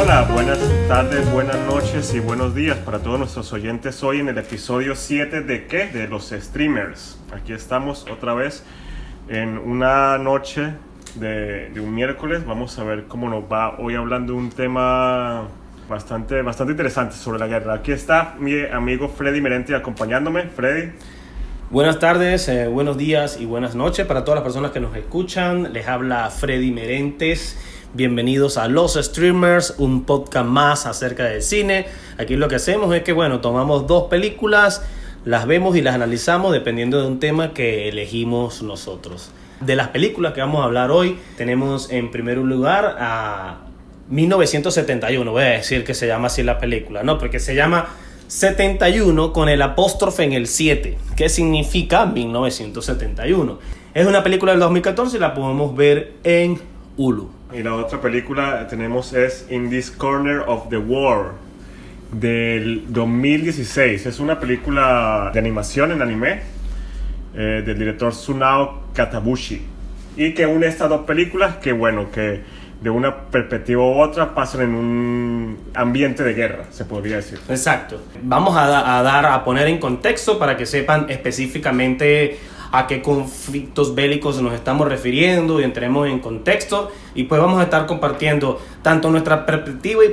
Hola. Buenas tardes, buenas noches y buenos días para todos nuestros oyentes hoy en el episodio 7 de ¿qué? De los streamers. Aquí estamos otra vez en una noche de un miércoles. Vamos a ver cómo nos va hoy hablando de un tema bastante interesante sobre la guerra. Aquí está mi amigo Freddy Merente acompañándome. Freddy. Buenas tardes, buenos días y buenas noches para todas las personas que nos escuchan. Les habla Freddy Merentes. Bienvenidos a Los Streamers, un podcast más acerca del cine. Aquí lo que hacemos es que, tomamos dos películas, las vemos y las analizamos dependiendo de un tema que elegimos nosotros. De las películas que vamos a hablar hoy, tenemos en primer lugar a 1971. Voy a decir que se llama así la película, ¿no? Porque se llama 71 con el apóstrofe en el 7. ¿Qué significa 1971? Es una película del 2014 y la podemos ver en Hulu. Y la otra película tenemos es In This Corner of the World del 2016. Es una película de animación en anime del director Tsunao Katabushi, y que une estas dos películas que de una perspectiva u otra pasan en un ambiente de guerra, se podría decir. Exacto. Vamos a poner en contexto para que sepan específicamente a qué conflictos bélicos nos estamos refiriendo y entremos en contexto, y pues vamos a estar compartiendo tanto nuestra perspectiva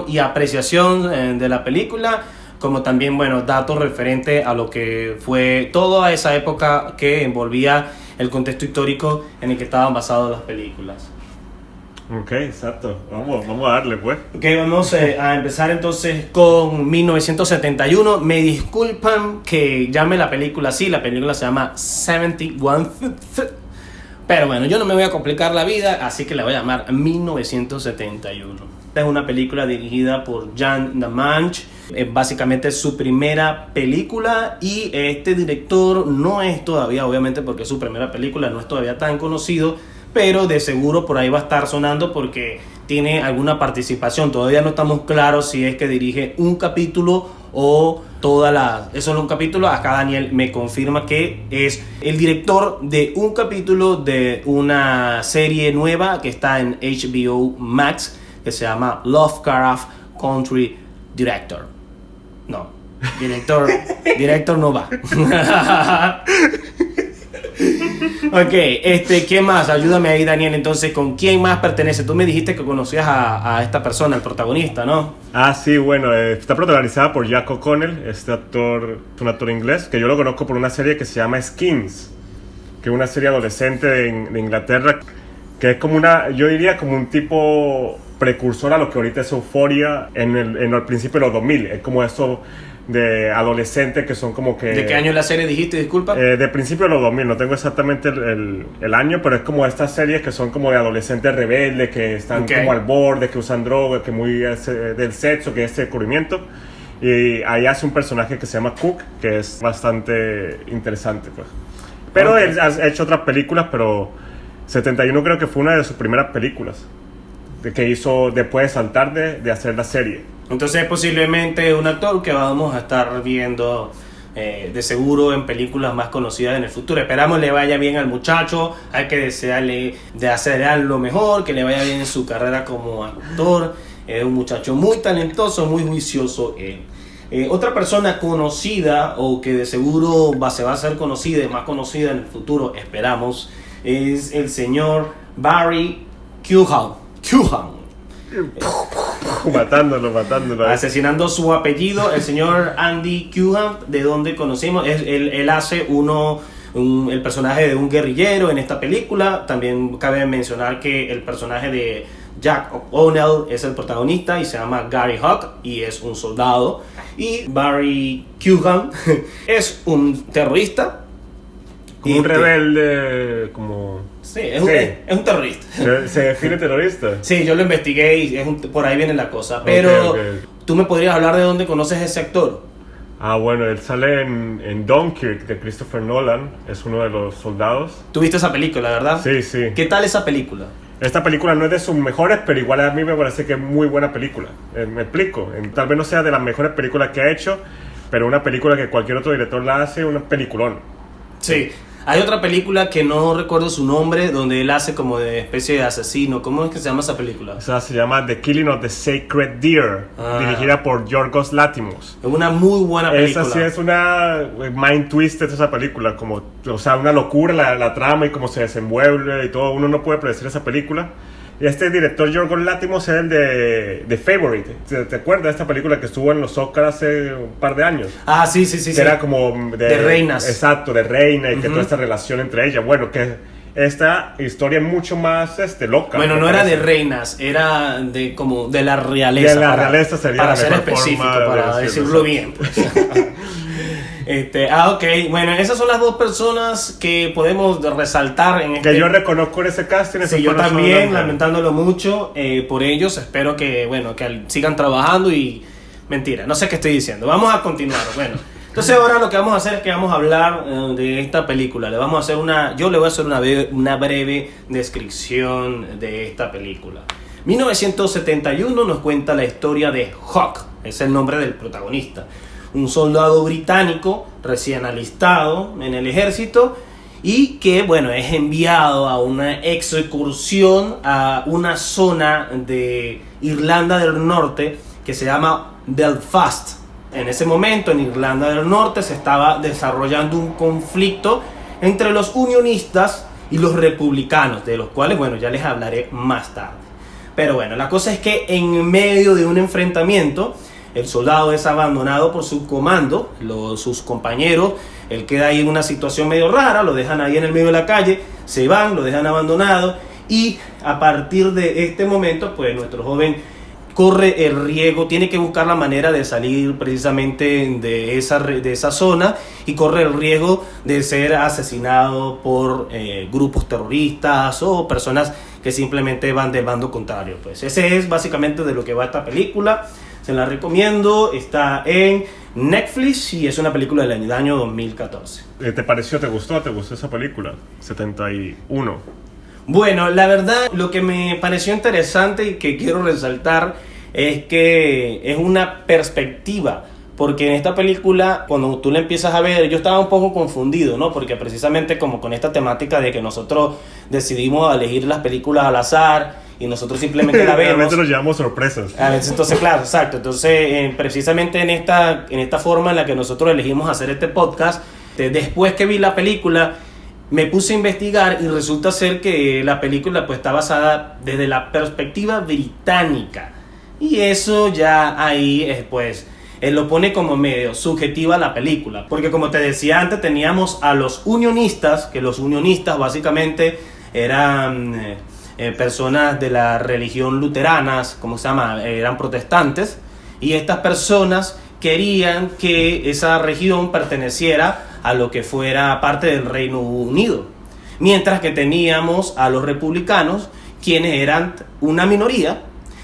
y apreciación de la película, como también datos referentes a lo que fue toda esa época que envolvía el contexto histórico en el que estaban basadas las películas. Ok, exacto. Vamos a darle, pues. Ok, vamos a empezar entonces con 1971. Me disculpan que llame la película así. La película se llama 71. Pero bueno, yo no me voy a complicar la vida, así que la voy a llamar 1971. Esta es una película dirigida por Jan Damanch. Es básicamente su primera película, y este director no es todavía, obviamente porque es su primera película, no es todavía tan conocido, pero de seguro por ahí va a estar sonando porque tiene alguna participación. Todavía no estamos claros si es que dirige un capítulo o es solo un capítulo. Acá Daniel me confirma que es el director de un capítulo de una serie nueva que está en HBO Max, que se llama Lovecraft Country Director. No, director no va. Ok, ¿quién más? Ayúdame ahí, Daniel. Entonces, ¿con quién más pertenece? Tú me dijiste que conocías a esta persona, el protagonista, ¿no? Ah, sí, está protagonizada por Jack O'Connell. Este actor es un actor inglés que yo lo conozco por una serie que se llama Skins, que es una serie adolescente de Inglaterra, que es como yo diría como un tipo precursor a lo que ahorita es Euphoria en el principio de los 2000. Es como eso de adolescentes que son como que... ¿De qué año es la serie, dijiste? Disculpa. De principio de los 2000, no tengo exactamente el año, pero es como estas series que son como de adolescentes rebeldes, que están como al borde, que usan drogas, que muy del sexo, que es este descubrimiento. Y ahí hace un personaje que se llama Cook, que es bastante interesante, pues. Pero él ha hecho otras películas, pero 71 creo que fue una de sus primeras películas que hizo después de saltar de hacer la serie. Entonces es posiblemente un actor que vamos a estar viendo de seguro en películas más conocidas en el futuro. Esperamos le vaya bien al muchacho, hay que desearle de hacer lo mejor, que le vaya bien en su carrera como actor. Es un muchacho muy talentoso, muy juicioso. Otra persona conocida, o que de seguro se va a hacer conocida y más conocida en el futuro, esperamos, es el señor Barry Keoghan. Matándolo. Asesinando su apellido, el señor Andy Keoghan, de donde conocimos. Él hace el personaje de un guerrillero en esta película. También cabe mencionar que el personaje de Jack O'Connell es el protagonista y se llama Gary Hawk y es un soldado. Y Barry Keoghan es un terrorista. Como un rebelde, como... Sí, es un terrorista. ¿Se define terrorista? Sí, yo lo investigué y por ahí viene la cosa. Pero, okay. ¿Tú me podrías hablar de dónde conoces a ese actor? Ah, bueno, él sale en Dunkirk de Christopher Nolan. Es uno de los soldados. ¿Tú viste esa película, verdad? Sí, sí. ¿Qué tal esa película? Esta película no es de sus mejores, pero igual a mí me parece que es muy buena película. Me explico. Tal vez no sea de las mejores películas que ha hecho, pero una película que cualquier otro director la hace, una peliculón. Sí. Hay otra película que no recuerdo su nombre, donde él hace como de especie de asesino. ¿Cómo es que se llama esa película? O sea, se llama The Killing of the Sacred Deer, dirigida por Yorgos Lanthimos. Es una muy buena película. Esa sí es una mind twisted esa película, como, o sea, una locura la trama y cómo se desenvuelve y todo. Uno no puede predecir esa película. Y este director Yorgos Lanthimos es el de Favorite. ¿Te acuerdas de esta película que estuvo en los Oscars hace un par de años? Ah, sí. Que era como de reinas. Exacto, de reina y que toda esta relación entre ellas. Bueno, que esta historia es mucho más loca. Bueno, no era de reinas, era de como de la realeza. De la realeza sería para la ser mejor específico, forma para de decirlo bien. Pues. Ok. Bueno, esas son las dos personas que podemos resaltar en este... Que yo reconozco en ese casting. Sí, yo también, lamentándolo mucho por ellos. Espero que sigan trabajando y... Mentira, no sé qué estoy diciendo. Vamos a continuar, bueno. Entonces ahora lo que vamos a hacer es que vamos a hablar de esta película. Yo le voy a hacer una breve descripción de esta película. 1971 nos cuenta la historia de Hawk, es el nombre del protagonista. Un soldado británico recién alistado en el ejército y que, bueno, es enviado a una excursión a una zona de Irlanda del Norte que se llama Belfast. En ese momento en Irlanda del Norte se estaba desarrollando un conflicto entre los unionistas y los republicanos, de los cuales, bueno, ya les hablaré más tarde. Pero bueno, la cosa es que en medio de un enfrentamiento, el soldado es abandonado por su comando, sus compañeros, él queda ahí en una situación medio rara, lo dejan ahí en el medio de la calle, se van, lo dejan abandonado y a partir de este momento, pues nuestro joven corre el riesgo, tiene que buscar la manera de salir precisamente de esa zona y corre el riesgo de ser asesinado por grupos terroristas o personas que simplemente van del bando contrario. Pues ese es básicamente de lo que va esta película. Se la recomiendo, está en Netflix y es una película del año 2014. ¿Te pareció? ¿Te gustó? ¿Te gustó esa película? 71. Bueno, la verdad, lo que me pareció interesante y que quiero resaltar es que es una perspectiva. Porque en esta película, cuando tú la empiezas a ver, yo estaba un poco confundido, ¿no? Porque precisamente como con esta temática de que nosotros decidimos elegir las películas al azar y nosotros simplemente la vemos. Realmente nos llevamos sorpresas. A veces, entonces, claro, exacto. Entonces, precisamente en esta forma en la que nosotros elegimos hacer este podcast, después que vi la película, me puse a investigar y resulta ser que la película pues está basada desde la perspectiva británica. Y eso ya ahí, pues... él lo pone como medio subjetiva la película, porque como te decía antes teníamos a los unionistas, que los unionistas básicamente eran personas de la religión luteranas, ¿cómo se llama? Eran protestantes, y estas personas querían que esa región perteneciera a lo que fuera parte del Reino Unido, mientras que teníamos a los republicanos, quienes eran una minoría,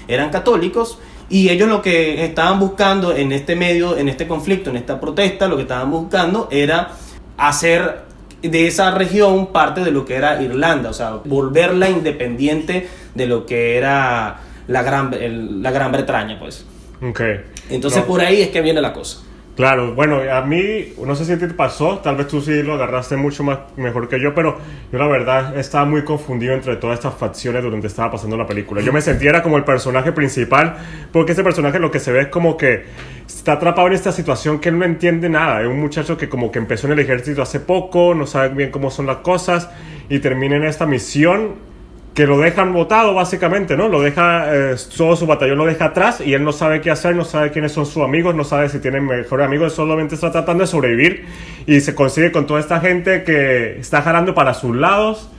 eran católicos. Y ellos lo que estaban buscando en este medio, en este conflicto, en esta protesta, lo que estaban buscando era hacer de esa región parte de lo que era Irlanda, o sea, volverla independiente de lo que era la Gran Bretaña, pues. Okay. Entonces por ahí es que viene la cosa. Claro, bueno, a mí, no sé si te pasó, tal vez tú sí lo agarraste mucho mejor que yo, pero yo la verdad estaba muy confundido entre todas estas facciones durante estaba pasando la película. Yo me sentía era como el personaje principal, porque este personaje lo que se ve es como que está atrapado en esta situación que él no entiende nada. Es un muchacho que como que empezó en el ejército hace poco, no sabe bien cómo son las cosas, y termina en esta misión que lo dejan botado básicamente, ¿no? Lo deja, todo su batallón lo deja atrás y él no sabe qué hacer, no sabe quiénes son sus amigos, no sabe si tienen mejores amigos, solamente está tratando de sobrevivir y se consigue con toda esta gente que está jalando para sus lados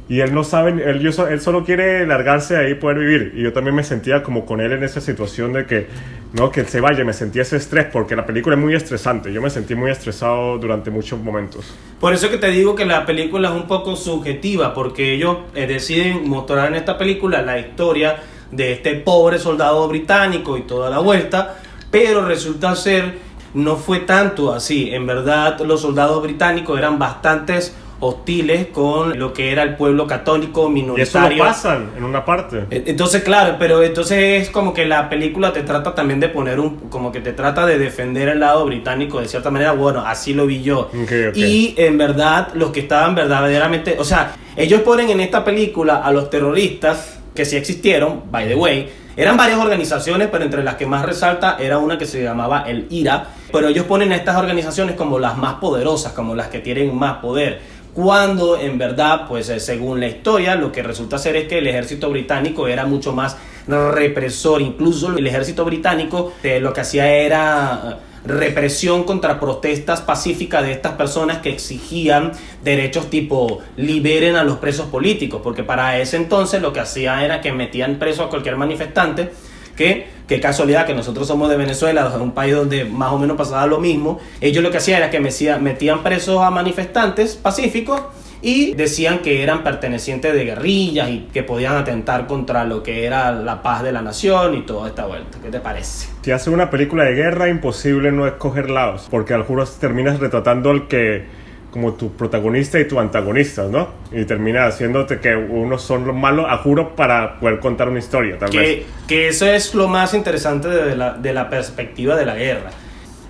y él no sabe, él solo quiere largarse ahí y poder vivir. Y yo también me sentía como con él en esa situación de que, no, que él se vaya, me sentía ese estrés porque la película es muy estresante, yo me sentí muy estresado durante muchos momentos. Por eso que te digo que la película es un poco subjetiva, porque ellos deciden mostrar en esta película la historia de este pobre soldado británico y toda la vuelta, pero resulta ser, no fue tanto así. En verdad los soldados británicos eran bastantes hostiles con lo que era el pueblo católico minoritario. Y eso lo pasan en una parte. Entonces, claro, pero entonces es como que la película te trata también de poner como que te trata de defender el lado británico de cierta manera. Bueno, así lo vi yo. Okay. Y en verdad, los que estaban verdaderamente, o sea, ellos ponen en esta película a los terroristas que sí existieron, by the way. Eran varias organizaciones, pero entre las que más resalta era una que se llamaba el IRA. Pero ellos ponen a estas organizaciones como las más poderosas, como las que tienen más poder. Cuando en verdad, pues según la historia, lo que resulta ser es que el ejército británico era mucho más represor. Incluso el ejército británico lo que hacía era represión contra protestas pacíficas de estas personas que exigían derechos tipo liberen a los presos políticos, porque para ese entonces lo que hacían era que metían preso a cualquier manifestante. Qué casualidad que nosotros somos de Venezuela, un país donde más o menos pasaba lo mismo. Ellos lo que hacían era que metían presos a manifestantes pacíficos y decían que eran pertenecientes de guerrillas y que podían atentar contra lo que era la paz de la nación y toda esta vuelta. ¿Qué te parece? Si haces una película de guerra, imposible no escoger lados, porque al juro terminas retratando al que como tu protagonista y tu antagonista, ¿no? Y termina haciéndote que unos son los malos, a juro, para poder contar una historia, tal vez. Que eso es lo más interesante de la perspectiva de la guerra.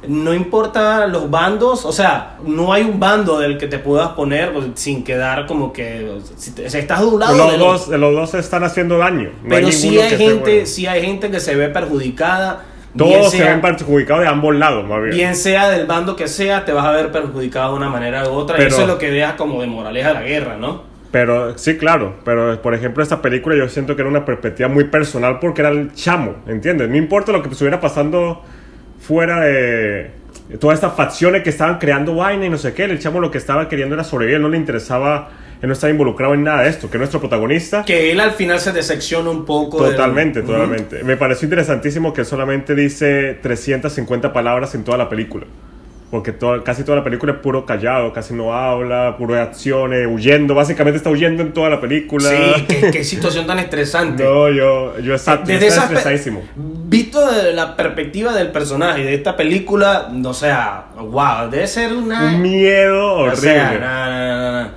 No importa los bandos, o sea, no hay un bando del que te puedas poner sin quedar como que si estás de un lado los dos están haciendo daño. No pero hay sí hay gente que se ve perjudicada. Todos se ven perjudicados de ambos lados, más bien sea del bando que sea, te vas a ver perjudicado de una manera u otra. Y eso es lo que deja como de moraleja la guerra, ¿no? Pero sí, claro, pero por ejemplo esta película yo siento que era una perspectiva muy personal porque era el chamo, ¿entiendes? No importa lo que estuviera pasando fuera de todas estas facciones que estaban creando vaina y no sé qué, el chamo lo que estaba queriendo era sobrevivir, no le interesaba, él no estaba involucrado en nada de esto, que nuestro protagonista... Que él al final se decepciona un poco. Totalmente. Me pareció interesantísimo que solamente dice 350 palabras en toda la película. Porque casi toda la película es puro callado, casi no habla, puro de acciones, huyendo. Básicamente está huyendo en toda la película. Sí, qué situación tan estresante. No, yo exacto, desde está estresadísimo. Visto desde la perspectiva del personaje de esta película, o sea, wow, debe ser un miedo horrible. O sea,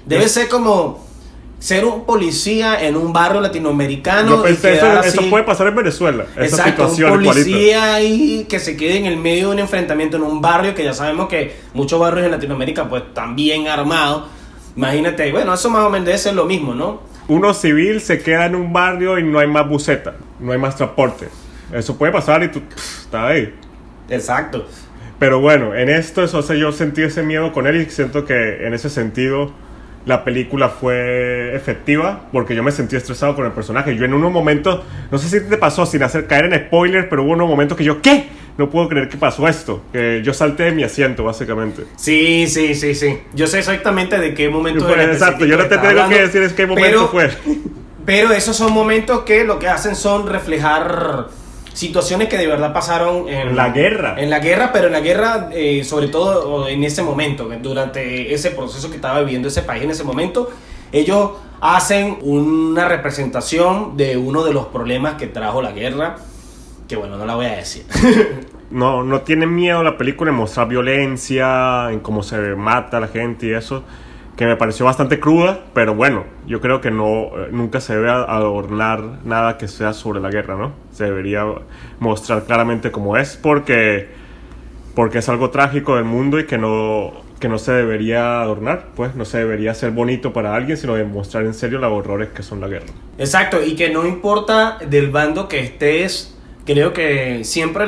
debe ser como ser un policía en un barrio latinoamericano. Yo pensé, eso puede pasar en Venezuela. Esa situación un policía ahí que se quede en el medio de un enfrentamiento en un barrio que ya sabemos que muchos barrios en Latinoamérica pues están bien armados. Imagínate, bueno, eso más o menos debe ser lo mismo, ¿no? Uno civil se queda en un barrio y no hay más buseta, no hay más transporte. Eso puede pasar y tú estás ahí. Exacto. Pero bueno, en esto yo sentí ese miedo con él y siento que en ese sentido la película fue efectiva porque yo me sentí estresado con el personaje. Yo en unos momentos, no sé si te pasó sin hacer caer en spoilers, pero hubo unos momentos que yo, ¿qué? No puedo creer que pasó esto. Que yo salté de mi asiento, básicamente. Sí. Yo sé exactamente de qué momento era. Exacto, yo no te tengo que decir es qué momento fue. Pero esos son momentos que lo que hacen son reflejar situaciones que de verdad pasaron en la guerra. En la guerra, pero en la guerra, sobre todo en ese momento, durante ese proceso que estaba viviendo ese país en ese momento, ellos hacen una representación de uno de los problemas que trajo la guerra, que bueno, no la voy a decir. No tienen miedo la película en mostrar violencia, en cómo se mata a la gente y eso, que me pareció bastante cruda, pero bueno, yo creo que nunca se debe adornar nada que sea sobre la guerra, ¿no? Se debería mostrar claramente cómo es, porque es algo trágico del mundo y que no se debería adornar, pues no se debería ser bonito para alguien, sino demostrar en serio los horrores que son la guerra. Exacto, y que no importa del bando que estés, creo que siempre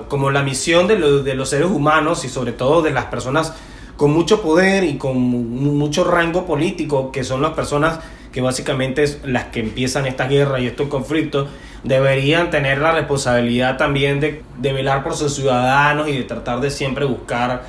como la misión de los seres humanos y sobre todo de las personas con mucho poder y con mucho rango político, que son las personas que básicamente es las que empiezan estas guerras y estos conflictos, deberían tener la responsabilidad también de velar por sus ciudadanos y de tratar de siempre buscar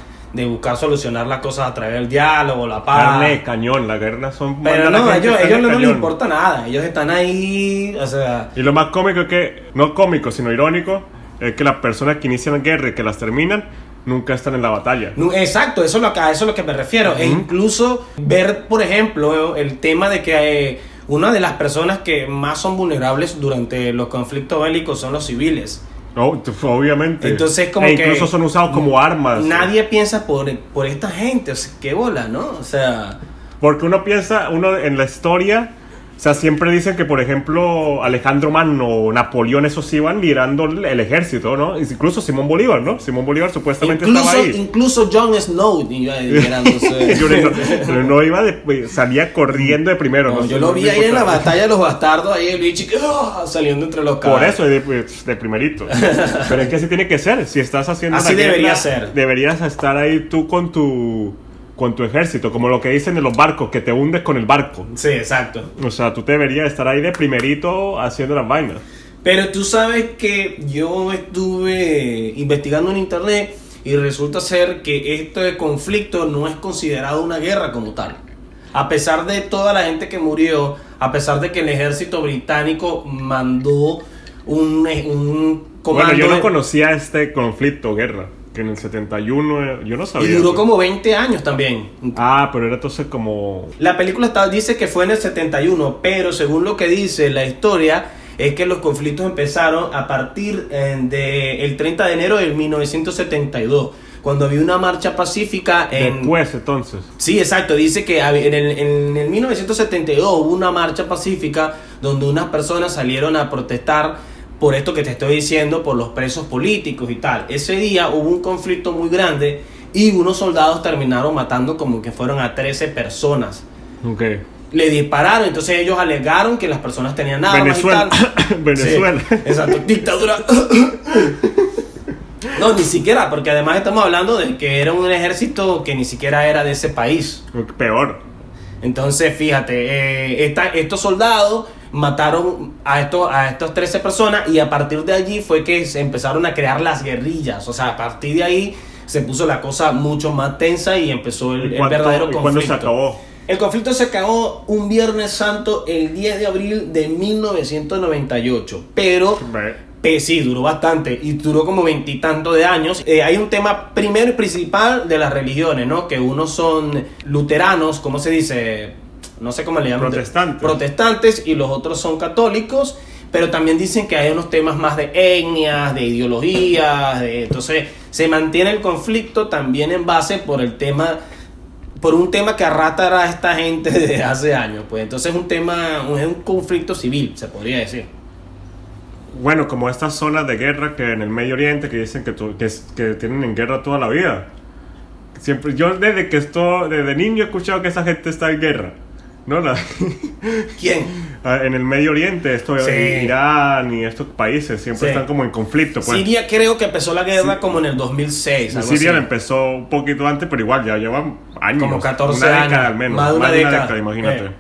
solucionar las cosas a través del diálogo, la paz. Carne de cañón, la guerra son... Pero no, a ellos no les importa nada, ellos están ahí, o sea... Y lo más cómico es que, no cómico, sino irónico, es que las personas que inician la guerra y que las terminan, nunca están en la batalla. Exacto, eso es lo que me refiero. E incluso ver, por ejemplo, el tema de que una de las personas que más son vulnerables durante los conflictos bélicos son los civiles. Obviamente. Entonces, como incluso son usados como armas. Nadie piensa por esta gente, o sea, qué bola, ¿no? O sea... Porque uno piensa, en la historia, o sea, siempre dicen que, por ejemplo, Alejandro Magno o Napoleón, esos iban liderando el ejército, ¿no? Incluso Simón Bolívar, ¿no? Simón Bolívar supuestamente estaba ahí. Incluso Jon Snow iba liderándose. No iba salía corriendo de primero. No, yo lo vi ahí en la batalla de los bastardos, ahí el bicho saliendo entre los caballos. Por eso, de primerito. Pero es que así tiene que ser. Si estás haciendo así debería ser. Deberías estar ahí tú con tu ejército, como lo que dicen de los barcos, que te hundes con el barco. Sí, exacto. O sea, tú deberías estar ahí de primerito haciendo las vainas. Pero tú sabes que yo estuve investigando en internet y resulta ser que este conflicto no es considerado una guerra como tal. A pesar de toda la gente que murió, a pesar de que el ejército británico mandó un comando... Bueno, yo no conocía este conflicto, guerra. Que en el 71 yo no sabía. Y duró como 20 años también. Pero era entonces como... La película dice que fue en el 71, pero según lo que dice la historia, es que los conflictos empezaron a partir del 30 de enero de 1972, cuando había una marcha pacífica Después, entonces. Sí, exacto. Dice que en el 1972 hubo una marcha pacífica donde unas personas salieron a protestar por esto que te estoy diciendo, por los presos políticos y tal. Ese día hubo un conflicto muy grande y unos soldados terminaron matando como que fueron a 13 personas. Okay. Le dispararon, entonces ellos alegaron que las personas tenían armas y tal. Venezuela. Sí, exacto, dictadura. No, ni siquiera, porque además estamos hablando de que era un ejército que ni siquiera era de ese país. Peor. Entonces, fíjate, estos soldados mataron a estas 13 personas y a partir de allí fue que se empezaron a crear las guerrillas. O sea, a partir de ahí se puso la cosa mucho más tensa y empezó el verdadero conflicto. ¿Cuándo se acabó? El conflicto se acabó un Viernes Santo el 10 de abril de 1998, pero... sí, duró bastante y duró como 20 y tanto de años. Hay un tema primero y principal de las religiones, ¿no? Que unos son luteranos, ¿cómo se dice? No sé cómo le llaman. Protestantes y los otros son católicos, pero también dicen que hay unos temas más de etnias, de ideologías, entonces se mantiene el conflicto también en base por un tema que arrastra a esta gente desde hace años, pues entonces es un conflicto civil, se podría decir. Bueno, como estas zonas de guerra que en el Medio Oriente que dicen que tienen en guerra toda la vida. Siempre, yo desde niño he escuchado que esa gente está en guerra. ¿No? ¿Quién? En el Medio Oriente, Sí. Irán y estos países siempre están como en conflicto. Pues. Siria creo que empezó la guerra como en el 2006. Siria empezó un poquito antes, pero igual ya llevan años. Como 14 una años. Década al menos. Más de una década, imagínate.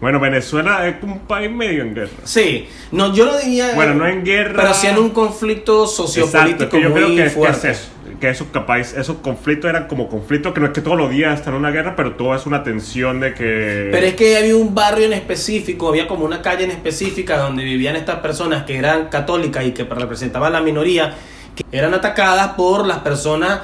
Bueno, Venezuela es un país medio en guerra. Sí, no, yo lo diría. Bueno, no en guerra. Pero sí en un conflicto sociopolítico. Exacto, que yo muy creo que fuerte. es eso. Que esos conflictos eran como conflictos que no es que todos los días están en una guerra, pero todo es una tensión de que... Pero es que había un barrio en específico, había como una calle en específica donde vivían estas personas que eran católicas y que representaban la minoría, que eran atacadas por las personas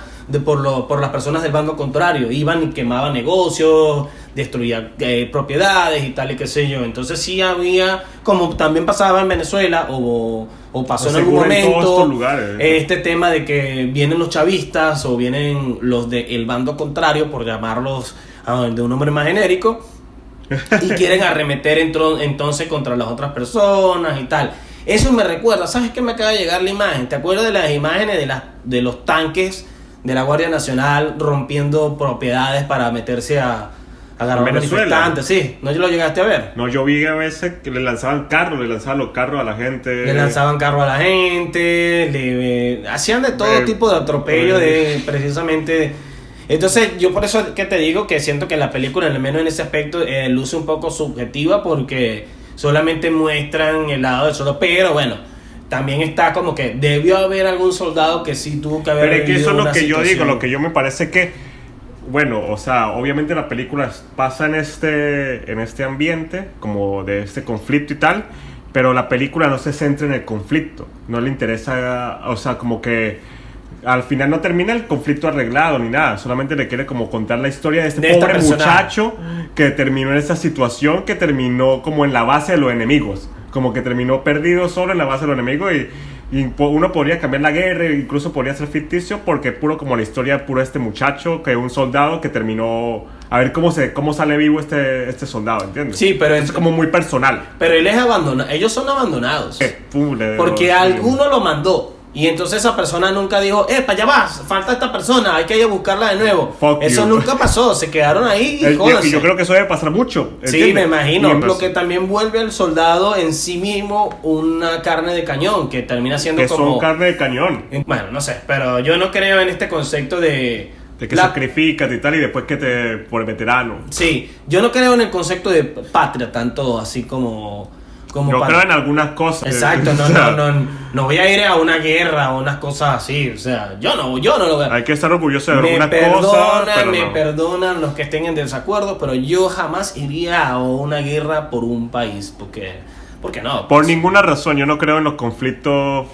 por las personas del bando contrario. Iban y quemaban negocios, destruían propiedades y tal y qué sé yo. Entonces sí había, como también pasaba en Venezuela o pasó en algún momento, este tema de que vienen los chavistas o vienen los del bando contrario, por llamarlos de un nombre más genérico, y quieren arremeter entonces contra las otras personas y tal. Eso me recuerda, ¿sabes qué? Me acaba de llegar la imagen. ¿Te acuerdas de las imágenes de los tanques de la Guardia Nacional rompiendo propiedades para meterse a agarrar manifestantes? Sí, ¿no lo llegaste a ver? No, yo vi a veces que le lanzaban los carros a la gente. Le lanzaban carros a la gente, hacían de todo tipo de atropello, precisamente. Entonces, yo por eso que te digo que siento que la película, al menos en ese aspecto, luce un poco subjetiva porque solamente muestran el lado del soldado, pero bueno, también está como que debió haber algún soldado que sí tuvo que haber. Pero es que eso es lo que yo digo, lo que yo me parece que, bueno, o sea, obviamente la película pasa en este ambiente, como de este conflicto y tal, pero la película no se centra en el conflicto, no le interesa, o sea, como que al final no termina el conflicto arreglado ni nada, solamente le quiere como contar la historia de este pobre muchacho que terminó en esa situación, que terminó como en la base de los enemigos, como que terminó perdido solo en la base de los enemigos Y uno podría cambiar la guerra, incluso podría ser ficticio, porque puro como la historia puro este muchacho, que es un soldado que terminó... A ver cómo sale vivo este soldado, ¿entiendes? Sí, pero es como muy personal. Pero él es abandonado, ellos son abandonados. Porque Porque alguno lo mandó. Y entonces esa persona nunca dijo, para allá vas, falta esta persona, hay que ir a buscarla de nuevo. Eso nunca pasó, se quedaron ahí y jódanse. Y yo creo que eso debe pasar mucho. ¿entiendes? Sí, me imagino. Lo que también vuelve al soldado en sí mismo una carne de cañón, que termina siendo que como... son carne de cañón. Bueno, no sé, pero yo no creo en este concepto de que sacrificas y tal, y después que por el veterano. Sí, yo no creo en el concepto de patria, tanto así como yo creo en algunas cosas. Exacto, no voy a ir a una guerra o unas cosas así, o sea, yo no lo veo. Hay que estar orgulloso de algunas cosas. Me perdonan los que estén en desacuerdo, pero yo jamás iría a una guerra por un país, porque no. Por ninguna razón, yo no creo en los conflictos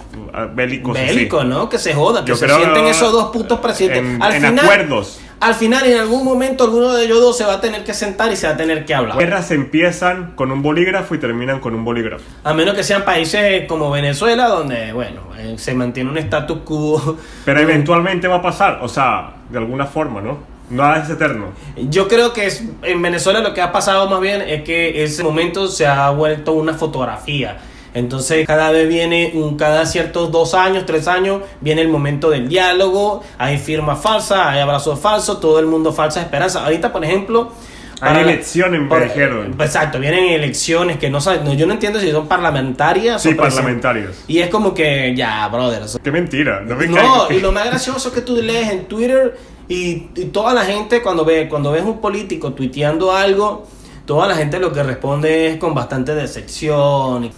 bélicos. Bélicos, ¿no? Que se jodan, que se sienten esos dos putos presidentes. En acuerdos. Al final, en algún momento, alguno de ellos dos se va a tener que sentar y se va a tener que hablar. Las guerras empiezan con un bolígrafo y terminan con un bolígrafo. A menos que sean países como Venezuela, donde, bueno, se mantiene un status quo. Pero eventualmente va a pasar, o sea, de alguna forma, ¿no? Nada es eterno. Yo creo que en Venezuela lo que ha pasado más bien es que ese momento se ha vuelto una fotografía. Entonces cada vez cada ciertos 2 años, 3 años, viene el momento del diálogo, hay firmas falsas, hay abrazos falsos, todo el mundo falsa esperanza. Ahorita, por ejemplo... Hay elecciones, me dijeron. Exacto, vienen elecciones que no saben, yo no entiendo si son parlamentarias o parlamentarias. Y es como que, ya, brother. Qué mentira. Y lo más gracioso es que tú lees en Twitter y toda la gente cuando ves un político tuiteando algo, toda la gente lo que responde es con bastante decepción.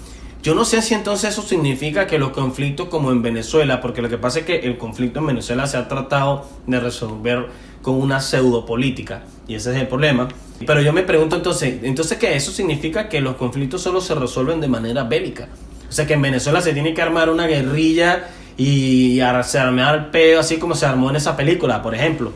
Yo no sé si entonces eso significa que los conflictos como en Venezuela, porque lo que pasa es que el conflicto en Venezuela se ha tratado de resolver con una pseudopolítica, y ese es el problema. Pero yo me pregunto entonces que eso significa que los conflictos solo se resuelven de manera bélica. O sea que en Venezuela se tiene que armar una guerrilla y se armar el pedo así como se armó en esa película, por ejemplo.